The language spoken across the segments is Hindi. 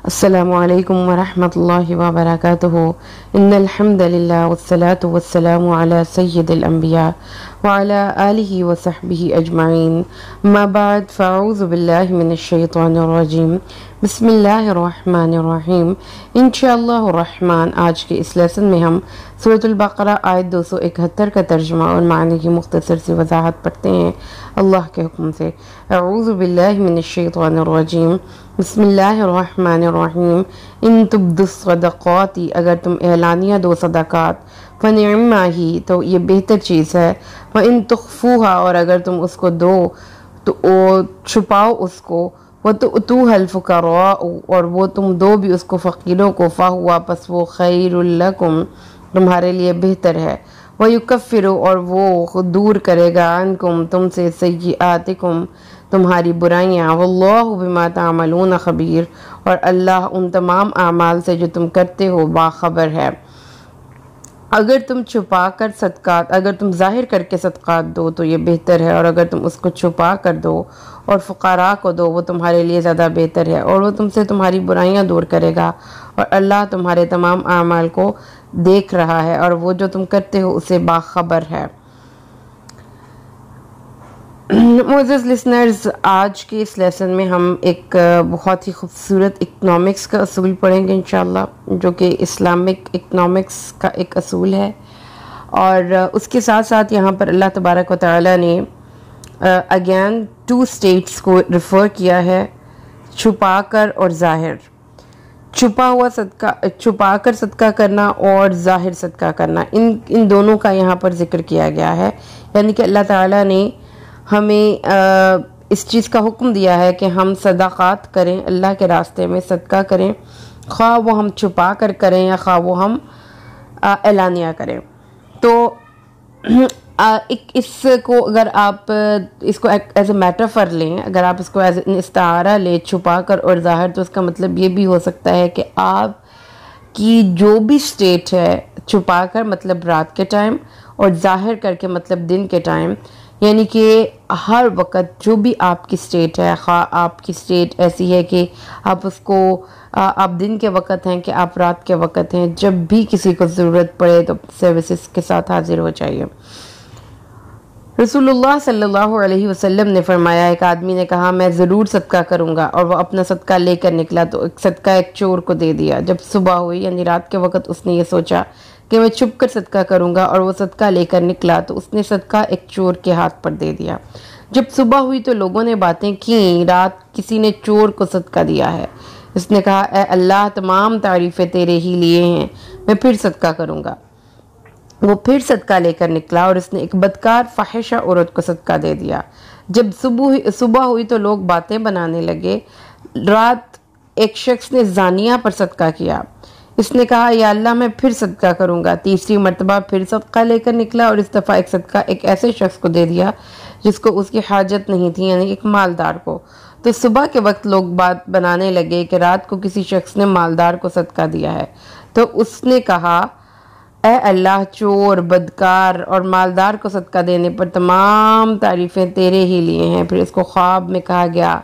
अस्सलामुअलैकुम वरहमतुल्लाहि वबरकातुहू। इन्नल हम्दलिल्लाह वस्सलातु वस्सलामु अला सय्यिदिल अंबिया व अला आलिहि व सहबिहि अजमाइन। अम्मा बाद फ़अऊज़ु बिल्लाहि मिनश शैतानिर रजीम। बिस्मिल्लाहिर रहमानिर रहीम। इंशाअल्लाह रहमान आज के इस लेसन में हम सूरतुल बक़रा आयत 271 का तर्जुमा और मानी की मुख्तसर सी वजाहत पढ़ते हैं अल्लाह के हुक्म से। अऊज़ु बिल्लाहि मिनश शैतानिर रजीम। बिस्मिल्लाहिर रहमानिर रहीम। इन तुब्दुस्सदक़ाति अगर तुम एलानिया दो सदक़ात फ़निअम्मा ही तो ये बेहतर चीज़ है। व इन तुख़्फ़ूहा और अगर तुम उसको दो तो छुपाओ उसको। व तु'तूहल फ़ुक़रा और वो तुम दो भी उसको फ़कीरों को फ़हुवा पस वो खैरुल लकुम तुम्हारे लिए बेहतर है। व युकफ़िरु और वो दूर करेगा अन्कुम तुमसे सय्यिआतिकुम तुम्हारी बुराइयाँ। वल्लाहु बिमा तामलून ख़बीर और अल्लाह उन तमाम आमाल से जो तुम करते हो बाखबर है। अगर तुम छुपा कर सदक़ात अगर तुम ज़ाहिर करके सदक़ात दो तो ये बेहतर है और अगर तुम उसको छुपा कर दो और फ़ुक़रा को दो वो तुम्हारे लिए ज़्यादा बेहतर है और वो तुमसे तुम्हारी बुराइयां दूर करेगा और अल्लाह तुम्हारे तमाम आमाल को देख रहा है और वो जो तुम करते हो उसे बाखबर है। मोअज़्ज़िज़ लिसनर्स, आज के इस लेसन में हम एक बहुत ही खूबसूरत इकनॉमिक्स का असूल पढ़ेंगे इंशाअल्लाह, जो कि इस्लामिक इकनॉमिक्स का एक असूल है। और उसके साथ साथ यहाँ पर अल्लाह तबारक व तआला ने अगेन टू स्टेट्स को रेफ़र किया है, छुपा कर और ज़ाहिर। छुपा कर सदका करना और ज़ाहिर सदका करना, इन दोनों का यहाँ पर ज़िक्र किया गया है। यानी कि अल्लाह ताला ने हमें इस चीज़ का हुक्म दिया है कि हम सदाक़ात करें, अल्लाह के रास्ते में सदका करें, ख़्वाह वो हम छुपा कर करें या ख़्वाह वो हम एलानिया करें। तो इसको अगर आप इसको एज ए मेटाफर लें, अगर आप इसको एज इस्तारा लें छुपा कर और ज़ाहिर, तो इसका मतलब ये भी हो सकता है कि आप की जो भी स्टेट है, छुपा कर मतलब रात के टाइम और ज़ाहिर करके मतलब दिन के टाइम, यानी कि हर वक्त जो भी आपकी स्टेट है, आपकी स्टेट ऐसी है कि आप उसको आप दिन के वक्त हैं कि आप रात के वक्त हैं, जब भी किसी को ज़रूरत पड़े तो सर्विसेज के साथ हाजिर हो जाइए। रसूलुल्लाह सल्लल्लाहु अलैहि वसल्लम ने फरमाया, एक आदमी ने कहा मैं ज़रूर सदका करूँगा और वह अपना सदका लेकर निकला तो एक सदका एक चोर को दे दिया। जब सुबह हुई यानी रात के वक्त उसने ये सोचा कि मैं छुप कर सदका करूँगा और वो सदका लेकर निकला तो उसने सदका एक चोर के हाथ पर दे दिया। जब सुबह हुई तो लोगों ने बातें की, रात किसी ने चोर को सदका दिया है। इसने कहा, ए अल्लाह तमाम तारीफ़ें तेरे ही लिए हैं, मैं फिर सदका करूँगा। वो फिर सदका लेकर निकला और उसने एक बदकार फ़ाहिशा औरत को सदका दे दिया। जब सुबह हुई तो लोग बातें बनाने लगे। रात एक शख्स ने ज़ानिया पर सदका किया। इसने कहा, या अल्लाह मैं फिर सदका करूँगा। तीसरी मरतबा फिर सदका लेकर निकला और इस दफ़ा एक सदका एक ऐसे शख्स को दे दिया जिसको उसकी हाजत नहीं थी, यानी एक मालदार को। तो सुबह के वक्त लोग बात बनाने लगे कि रात को किसी शख्स ने मालदार को सदका दिया है। तो उसने कहा, ए अल्लाह, चोर, बदकार और मालदार को सदका देने पर तमाम तारीफ़ें तेरे ही लिए हैं। फिर इसको ख्वाब में कहा गया,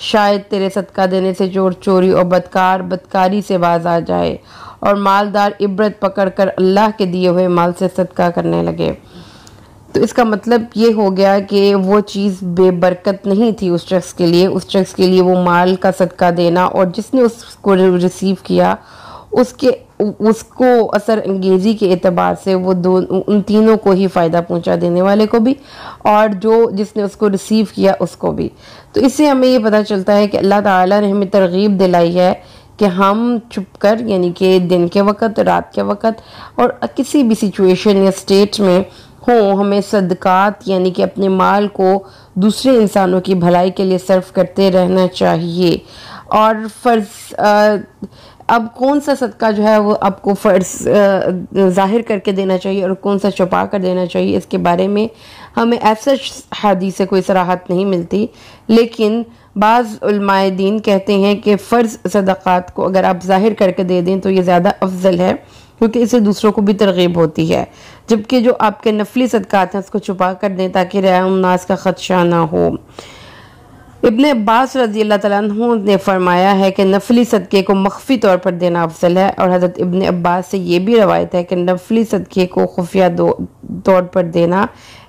शायद तेरे सदका देने से चोर चोरी और बदकार बदकारी से बाज आ जाए और मालदार इबरत पकड़कर अल्लाह के दिए हुए माल से सदका करने लगे। तो इसका मतलब ये हो गया कि वो चीज़ बेबरकत नहीं थी उस शख्स के लिए। उस शख्स के लिए वो माल का सदका देना और जिसने उसको रिसीव किया उसको असर अंगेज़ी के एतबार से वो उन तीनों को ही फ़ायदा पहुंचा, देने वाले को भी और जिसने उसको रिसीव किया उसको भी। तो इससे हमें ये पता चलता है कि अल्लाह ताला ने हमें तरगीब दिलाई है कि हम छुपकर यानी कि दिन के वक्त, रात के वक्त और किसी भी सिचुएशन या स्टेट में हो, हमें सदकात यानी कि अपने माल को दूसरे इंसानों की भलाई के लिए सर्व करते रहना चाहिए। और फ़र्ज़ अब कौन सा सदका जो है वो आपको फ़र्ज़ ज़ाहिर करके देना चाहिए और कौन सा छुपा कर देना चाहिए, इसके बारे में हमें ऐसा हदीस से कोई सराहत नहीं मिलती। लेकिन बाज़ उलमाए दीन कहते हैं कि फ़र्ज़ सदक़ात को अगर आप ज़ाहिर करके दे दें तो ये ज़्यादा अफजल है, क्योंकि इससे दूसरों को भी तरगीब होती है। जबकि जो आपके नफली सदक़ात हैं उसको छुपा कर दें ताकि रिया नास का ख़दशा ना हो। इब्न अब्बास रज़ी अल्लाह तआला अन्हु ने फरमाया है कि नफली सदक़े को मख्फी तौर पर देना अफजल है, और हज़रत इब्न अब्बास से ये भी रवायत है कि नफली सदक़े को खुफिया तौर पर देना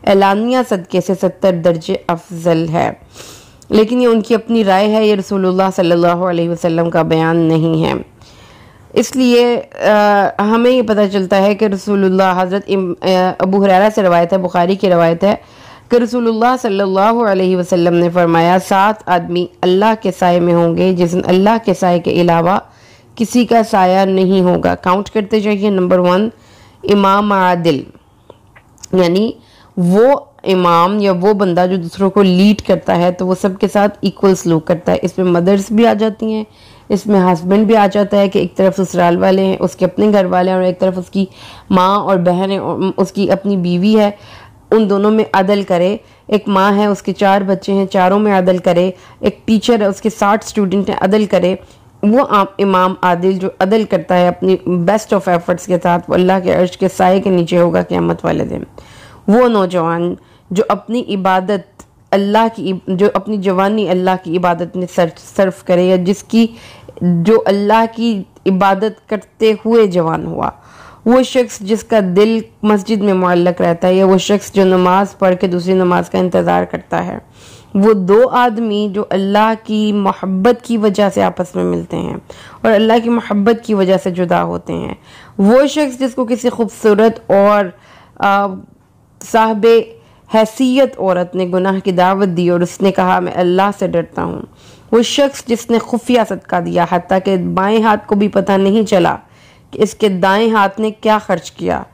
एलानिया सदक़े से 70 दर्जे अफजल है। लेकिन ये उनकी अपनी राय है, ये रसूलुल्लाह सल्लल्लाहु अलैहि वसल्लम का बयान नहीं है। इसलिए हमें ये पता चलता है कि रसूलुल्लाह हज़रत अबू हुरैरा से रवायत है, बुखारी की रवायत है कि रसूलुल्लाह सल्लल्लाहु अलैहि वसल्लम ने फरमाया 7 आदमी अल्लाह के साए में होंगे जिस दिन अल्लाह के साए के अलावा किसी का साया नहीं होगा। काउंट करते जाइए। नंबर 1, इमाम आदिल, यानी वो इमाम या वो बंदा जो दूसरों को लीड करता है तो वो सबके साथ इक्वल सलूक करता है। इसमें मदर्स भी आ जाती हैं, इसमें हस्बैंड भी आ जाता है कि एक तरफ ससुराल वाले हैं, उसके अपने घर वाले हैं, और एक तरफ उसकी माँ और बहन है और उसकी अपनी बीवी है, उन दोनों में अदल करे। एक माँ है, उसके 4 बच्चे हैं, चारों में अदल करे। एक टीचर है, उसके 60 स्टूडेंट हैं, अदल करे। वो इमाम आदिल जो अदल करता है अपनी बेस्ट ऑफ एफर्ट्स के साथ, वो अल्लाह के अर्श के साए के नीचे होगा क़यामत वाले दिन। वो नौजवान जो अपनी इबादत अल्लाह की, जो अपनी जवानी अल्लाह की इबादत में सर्फ करे, या जिसकी जो अल्लाह की इबादत करते हुए जवान हुआ, वो शख्स जिसका दिल मस्जिद में मुअल्लक रहता है, या वो शख्स जो नमाज पढ़ के दूसरी नमाज का इंतज़ार करता है, वो 2 आदमी जो अल्लाह की मोहब्बत की वजह से आपस में मिलते हैं और अल्लाह की मोहब्बत की वजह से जुदा होते हैं। वो शख्स जिसको किसी खूबसूरत और साहबे हैसियत औरत ने गुनाह की दावत दी और उसने कहा मैं अल्लाह से डरता हूँ। वो शख्स जिसने खुफिया सदका दिया, हत्ता कि बाएं हाथ को भी पता नहीं चला कि इसके दाएं हाथ ने क्या खर्च किया।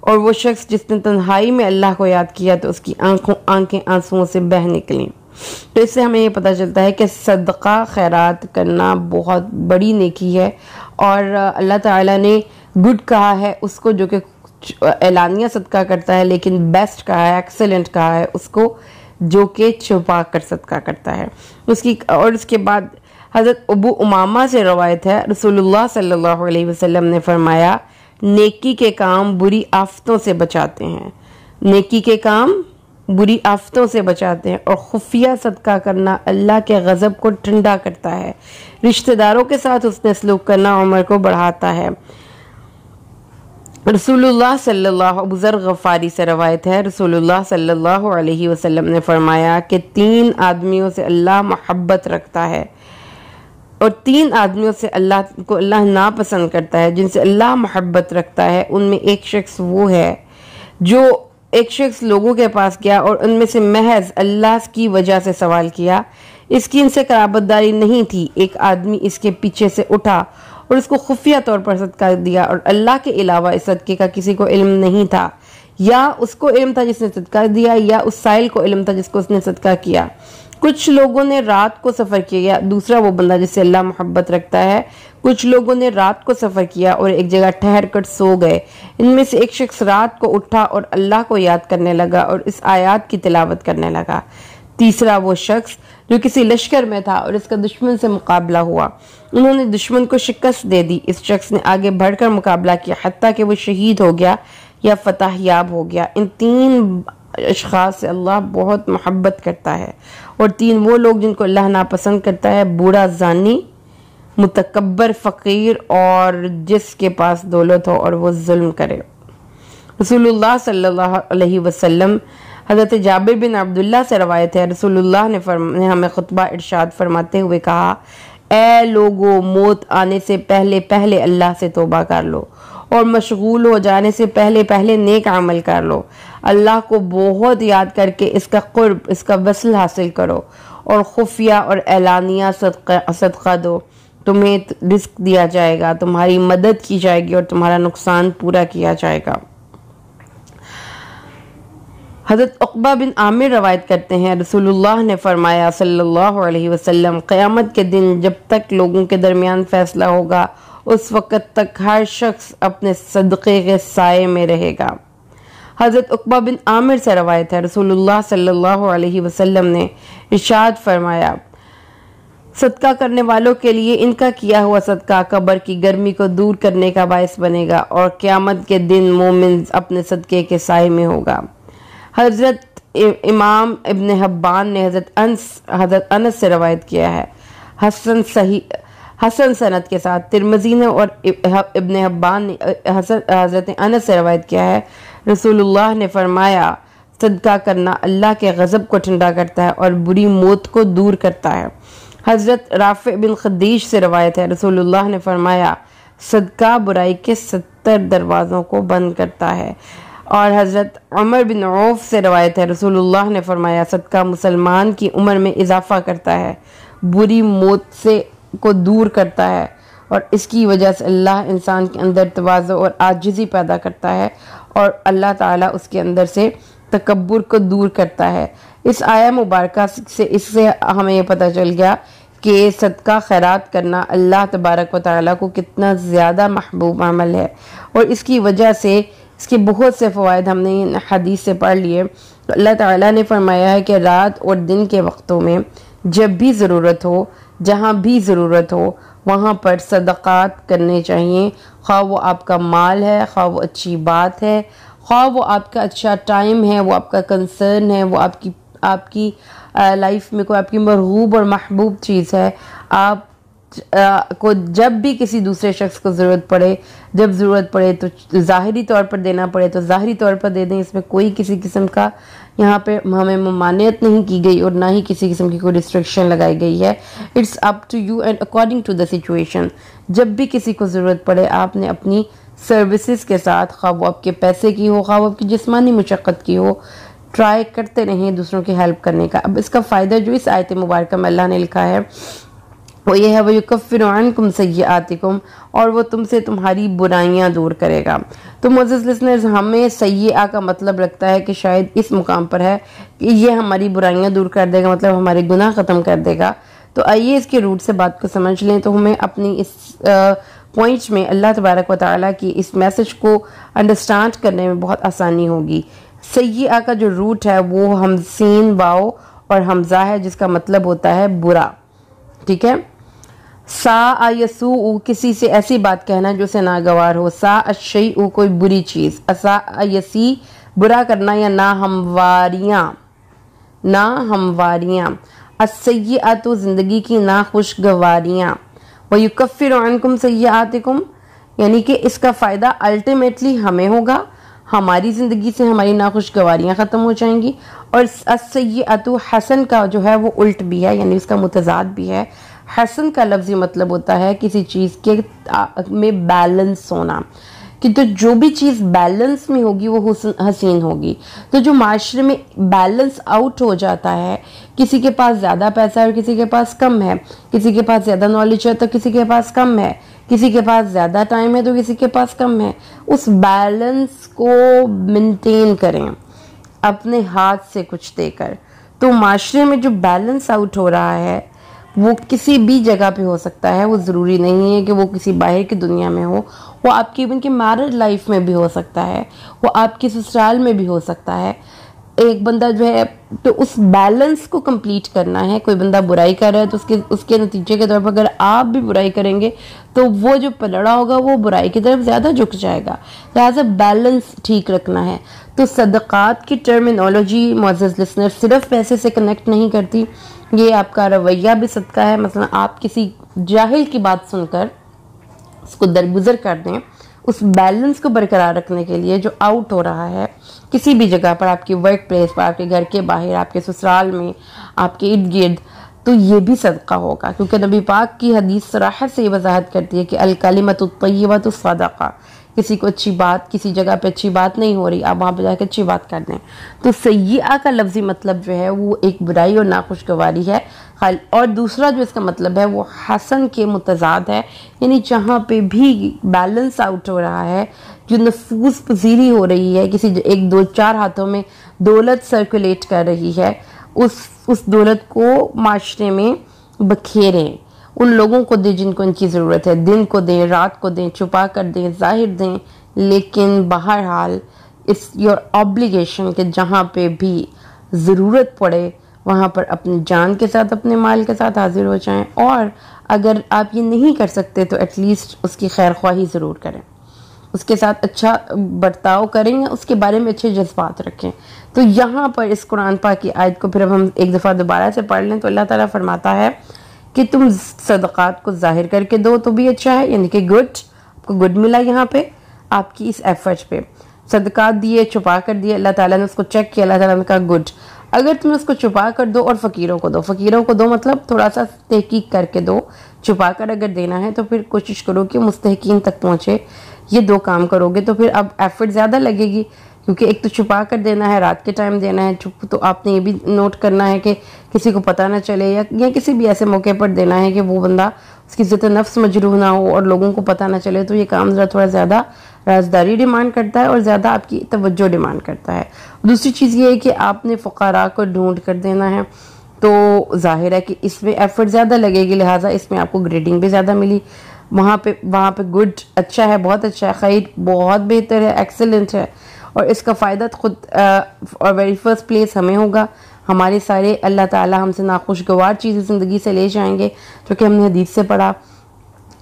और वो शख्स जिसने तन्हाई में अल्लाह को याद किया तो उसकी आंखें आंसुओं से बह निकलीं। तो इससे हमें ये पता चलता है कि सदका खैरात करना बहुत बड़ी नेकी है, और अल्लाह ताला ने गुड कहा है उसको जो कि एलानिया सदका करता है, लेकिन बेस्ट कहा है, एक्सेलेंट कहा है उसको जो कि छुपा कर सदका करता है उसकी। और उसके बाद हज़रत अबू उमामा से रवायत है, रसूलुल्लाह सल्लल्लाहु अलैहि वसल्लम ने फरमाया नेकी के काम बुरी आफतों से बचाते हैं, नेकी के काम बुरी आफतों से बचाते हैं, और खुफिया सदका करना अल्लाह के गज़ब को ठंडा करता है। रिश्तेदारों के साथ उसने सलूक करना उम्र को बढ़ाता है। रसूलुल्लाह सल्लल्लाहु अबू ज़र गफ़ारी से रवायत है, रसूलुल्लाह सल्लल्लाहु अलैहि वसल्लम ने फरमाया कि 3 आदमियों से अल्लाह मोहब्बत रखता है और 3 आदमियों से अल्लाह नापसंद करता है। जिनसे अल्लाह मोहब्बत रखता है उनमें एक शख्स वो है जो एक शख्स लोगों के पास गया और उनमें से महज अल्लाह की वजह से सवाल किया, इसकी इनसे कराबतदारी नहीं थी। एक आदमी इसके पीछे से उठा और उसको खुफिया तौर पर सदका दिया, और अल्लाह के अलावा इस सदके का किसी को इल्म नहीं था, या उसको इल्म था जिसने सदका दिया, या उस साइल को इल्म था जिसको उसने सदका किया। कुछ लोगों ने रात को सफ़र किया, दूसरा वो बंदा जिससे अल्लाह मोहब्बत रखता है, कुछ लोगों ने रात को सफ़र किया और एक जगह ठहर कर सो गए। इनमें से एक शख्स रात को उठा और अल्लाह को याद करने लगा और इस आयत की तिलावत करने लगा। तीसरा वो शख्स जो किसी लश्कर में था और इसका दुश्मन से मुकाबला हुआ, उन्होंने दुश्मन को शिकस्त दे दी। इस शख्स ने आगे बढ़कर मुकाबला किया हत्ता कि वो शहीद हो गया या फतह याब हो गया। इन 3 अशखास से अल्लाह बहुत मोहब्बत करता है, और 3 वो लोग जिनको अल्लाह नापसंद करता है, बूढ़ा जानी, मुतकब्बर फ़कीर और जिसके पास दौलत हो और वो जुल्म करे। रसूलुल्लाह सल्लल्लाहु अलैहि वसल्लम हज़रत जाबिर बिन अब्दुल्लाह से रवायत है, रसूलुल्लाह ने हमें खुतबा इरशाद फरमाते हुए कहा, ए लोगो, मौत आने से पहले पहले अल्लाह से तौबा कर लो और मशगूल हो जाने से पहले पहले नेक अमल कर लो। अल्लाह को बहुत याद करके इसका कुर्ब, इसका वसल हासिल करो और खुफिया और एलानिया सदका दो। तुम्हें रिस्क दिया जाएगा, तुम्हारी मदद की जाएगी और तुम्हारा नुकसान पूरा किया जाएगा। हज़रत उक़बा बिन आमिर रवायत करते हैं, रसूलुल्लाह ने फरमाया सल्लल्लाहु अलैहि वसल्लम, क़यामत के दिन जब तक लोगों के दरमियान फ़ैसला होगा उस वक़्त तक हर शख्स अपने सदक़े के साए में रहेगा। हज़रत उक़बा बिन आमिर से रवायत है, रसूलुल्लाह सल्लल्लाहु अलैहि वसल्लम ने इरशाद फरमाया, सदका करने वालों के लिए इनका किया हुआ सदका कब्र की गर्मी को दूर करने का बायस बनेगा और क़यामत के दिन मोमिन अपने सदक़े के साए में होगा। हज़रत इमाम इब्न हब्बान ने हज़रत अनस से रवायत किया है हसन सनद के साथ। तिरमिज़ी ने और इब्न हब्बान ने हज़रत अनस से रवायत किया है, रसूलुल्लाह ने फरमाया, सदका करना अल्लाह के गज़ब को ठंडा करता है और बुरी मौत को दूर करता है। हज़रत राफ़ी बिन खदीज से रवायत है, रसूलुल्लाह ने फरमाया, सदका बुराई के 70 दरवाज़ों को बंद करता है। और हज़रत उमर बिन औफ से रवायत है, रसूलुल्लाह ने फरमाया, सदका मुसलमान की उम्र में इजाफ़ा करता है, बुरी मौत से को दूर करता है और इसकी वजह से अल्लाह इंसान के अंदर तवाज़ु और आजिज़ी पैदा करता है और अल्लाह ताला उसके अंदर से तकब्बुर को दूर करता है। इस आया मुबारका से इससे हमें ये पता चल गया कि सदका खैरात करना अल्लाह तबारक व तआला को कितना ज़्यादा महबूब अमल है और इसकी वजह से इसके बहुत से फ़वाइद हमने हदीस से पढ़ लिए। तो अल्लाह ताला ने फरमाया है कि रात और दिन के वक्तों में जब भी ज़रूरत हो, जहाँ भी ज़रूरत हो, वहाँ पर सदक़ात करने चाहिए। ख़्वाह वो आपका माल है, ख़्वाह वो अच्छी बात है, ख़्वाह वो आपका अच्छा टाइम है, वो आपका कंसर्न है, वो आपकी लाइफ में कोई आपकी मरगूब और महबूब चीज़ है। आप को जब भी किसी दूसरे शख्स को ज़रूरत पड़े, जब ज़रूरत पड़े तो ज़ाहिरी तौर पर देना पड़े तो ज़ाहिरी तौर पर दे दें। इसमें कोई किसी किस्म का यहाँ पे हमें ममानियत नहीं की गई और ना ही किसी किस्म की कोई रिस्ट्रिक्शन लगाई गई है। It's up to you and according to the situation. जब भी किसी को ज़रूरत पड़े आपने अपनी सर्विसेज के साथ, ख़्वाह वो आपके पैसे की हो, ख़्वाह वो आपकी जिस्मानी मशक्क़त की हो, ट्राई करते रहें दूसरों की हेल्प करने का। अब इसका फ़ायदा जो इस आयत मुबारक में अल्लाह ने लिखा है वो ये है, वो युकफ्फिरु अन्कुम सय्यआतिकुम, और वो तुमसे तुम्हारी बुराइयां दूर करेगा। तो मोअज़्ज़िज़ लिसनर्स, हमें सय्यआ का मतलब लगता है कि शायद इस मुकाम पर है कि ये हमारी बुराइयां दूर कर देगा, मतलब हमारे गुनाह ख़त्म कर देगा। तो आइए इसके रूट से बात को समझ लें। तो हमें अपनी इस पॉइंट्स में अल्लाह तबारक व तआला की इस मैसेज को अंडरस्टैंड करने में बहुत आसानी होगी। सय्यआ का जो रूट है वो हमसीन वाओ और हमज़ा है, जिसका मतलब होता है बुरा। ठीक है। सा यसू, किसी से ऐसी बात कहना जो से नागवार हो। सा अशयउ, कोई बुरी चीज़। असा यसी, बुरा करना या ना हमवारियाँ। अस्सय्यअतु, ज़िंदगी की ना खुशगवारियाँ। व युकफ्फिरु अन्कुम सय्यआतिकुम, यानी कि इसका फ़ायदा अल्टीमेटली हमें होगा, हमारी ज़िंदगी से हमारी नाखुशगवारियाँ ख़त्म हो जाएंगी। और अस्सय्यअतु हसन का जो है वो उल्ट भी है, यानी उसका मुतज़ाद भी है। हसन का लफ्ज़ी मतलब होता है किसी चीज़ के में बैलेंस होना, कि तो जो भी चीज़ बैलेंस में होगी वो हसीन होगी। तो जो माशरे में बैलेंस आउट हो जाता है, किसी के पास ज़्यादा पैसा है और किसी के पास कम है, किसी के पास ज़्यादा नॉलेज है तो किसी के पास कम है, किसी के पास ज़्यादा टाइम है तो किसी के पास कम है, उस बैलेंस को मेंटेन करें अपने हाथ से कुछ देकर। तो माशरे में जो बैलेंस आउट हो रहा है वो किसी भी जगह पे हो सकता है, वो ज़रूरी नहीं है कि वो किसी बाहर की दुनिया में हो, वो आपकी इवन की मैरिड लाइफ में भी हो सकता है, वो आपकी ससुराल में भी हो सकता है। एक बंदा जो है तो उस बैलेंस को कंप्लीट करना है। कोई बंदा बुराई कर रहा है तो उसके नतीजे के तौर पर अगर आप भी बुराई करेंगे तो वो जो पलड़ा होगा वो बुराई की तरफ ज़्यादा झुक जाएगा। लिहाजा बैलेंस ठीक रखना है। तो सदक़ात की टर्मिनोलॉजी मुअज़्ज़िज़ लिसनर सिर्फ पैसे से कनेक्ट नहीं करती, ये आपका रवैया भी सदका है। मतलब आप किसी जाहिल की बात सुनकर उसको दरगुजर कर दें, उस बैलेंस को बरकरार रखने के लिए जो आउट हो रहा है किसी भी जगह पर, आपकी वर्क प्लेस पर, आपके घर के बाहर, आपके ससुराल में, आपके इर्द गिर्द, तो ये भी सदका होगा। क्योंकि नबी पाक की हदीस सराहत से ये वजाहत करती है कि अल कलिमतु तय्यबतु सदका। किसी को अच्छी बात, किसी जगह पे अच्छी बात नहीं हो रही, आप वहाँ पे जाकर अच्छी बात कर दें। तो सय्यआ का लफ्ज़ी मतलब जो है वो एक बुराई और नाखुशगवारी है। और दूसरा जो इसका मतलब है वो हसन के मुतज़ाद है, यानी जहाँ पे भी बैलेंस आउट हो रहा है, जो नफूस पजीरी हो रही है, किसी एक दो चार हाथों में दौलत सर्कुलेट कर रही है, उस दौलत को माशरे में बखेरें। उन लोगों को दें जिनको इनकी ज़रूरत है, दिन को दें, रात को दें, छुपा कर दें, ज़ाहिर दें, लेकिन बहरहाल इस योर ऑब्लिगेशन के जहाँ पे भी ज़रूरत पड़े वहाँ पर अपनी जान के साथ, अपने माल के साथ हाजिर हो जाएं। और अगर आप ये नहीं कर सकते तो एटलीस्ट उसकी खैर ख्वाही ज़रूर करें। उसके साथ अच्छा बर्ताव करें या उसके बारे में अच्छे जज्बात रखें। तो यहाँ पर इस कुरान पाक की आयत को फिर हम एक दफ़ा दोबारा से पढ़ लें तो अल्लाह ताला फरमाता है कि तुम सदक़ात को ज़ाहिर करके दो तो भी अच्छा है, यानी कि गुड, आपको गुड मिला यहाँ पे आपकी इस एफर्ट पे। सदक़ात दिए, छुपा कर दिए, अल्लाह ताला ने उसको चेक किया, अल्लाह ताला ने कहा गुड। अगर तुम उसको छुपा कर दो और फ़कीरों को दो, फ़कीरों को दो मतलब थोड़ा सा तहकीक करके दो, छुपा कर अगर देना है तो फिर कोशिश करो कि मुस्तहिकीन तक पहुँचे। ये 2 काम करोगे तो फिर अब एफर्ट ज़्यादा लगेगी, क्योंकि एक तो छुपा कर देना है, रात के टाइम देना है, छुप तो आपने ये भी नोट करना है कि किसी को पता ना चले, या किसी भी ऐसे मौके पर देना है कि वो बंदा उसकी इज़्ज़त नफ्स मजरूह ना हो और लोगों को पता ना चले। तो ये काम ज़रा थोड़ा ज़्यादा राजदारी डिमांड करता है और ज़्यादा आपकी तवज्जो डिमांड करता है। दूसरी चीज़ ये है कि आपने फ़ुक़रा को ढूंढ कर देना है, तो जाहिर है कि इसमें एफर्ट ज़्यादा लगेगी, लिहाजा इसमें आपको ग्रेडिंग भी ज़्यादा मिली। वहाँ पे गुड अच्छा है, बहुत अच्छा है, खैर बहुत बेहतर है, एक्सेलेंट है। और इसका फ़ायदा खुद और वेरी फर्स्ट प्लेस हमें होगा, हमारे सारे अल्लाह ताला हमसे नाखुशगवार चीज़ें ज़िंदगी से ले जाएंगे, जो कि हमने हदीस से पढ़ा।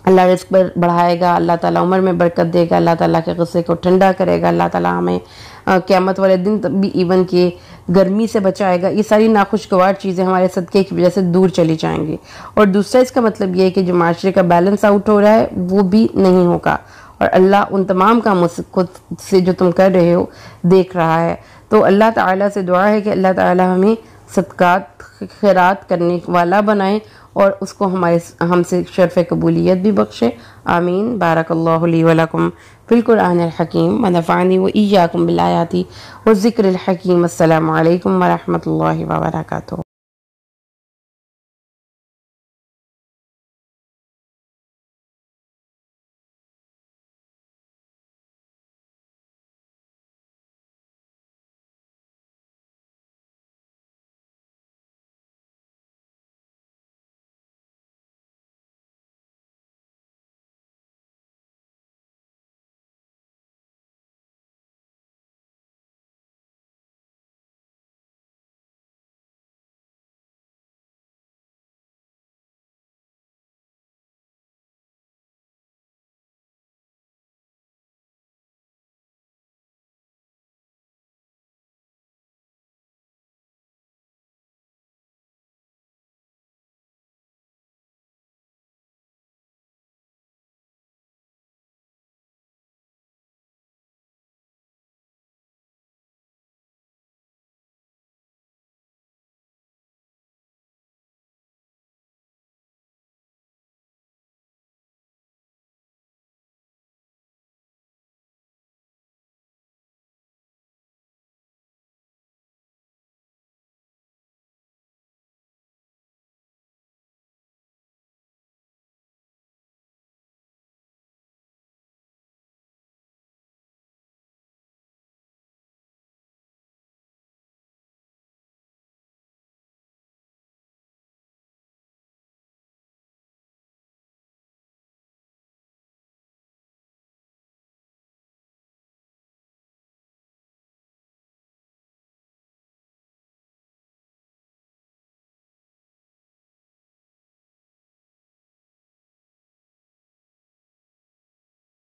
अल्लाह रिज़्क़ बढ़ाएगा, अल्लाह ताला उम्र में बरकत देगा, अल्लाह ताला के गुस्से को ठंडा करेगा, अल्लाह ताला हमें क़यामत वाले दिन तब भी इवन के गर्मी से बचाएगा। ये सारी नाखुशगवार चीज़ें हमारे सदक़े की वजह से दूर चली जाएंगी। और दूसरा इसका मतलब ये है कि जो माशरे का बैलेंस आउट हो रहा है वो भी नहीं होगा, और अल्लाह उन तमाम कामों से जो तुम कर रहे हो देख रहा है। तो अल्लाह ताला से दुआ है कि अल्लाह ताला हमें सदक़ात खैरात करने वाला बनाए और उसको हमसे शर्फ़ कबूलियत भी बख्शे। आमीन। बारकल्लाहु ली व लकुम फ़िल कुरानिल हकीम व नफ़अनी व इय्याकुम बिल आयाति व ज़िक्रिल हकीम। अस्सलामु अलैकुम व रहमतुल्लाहि व बरकातुहू।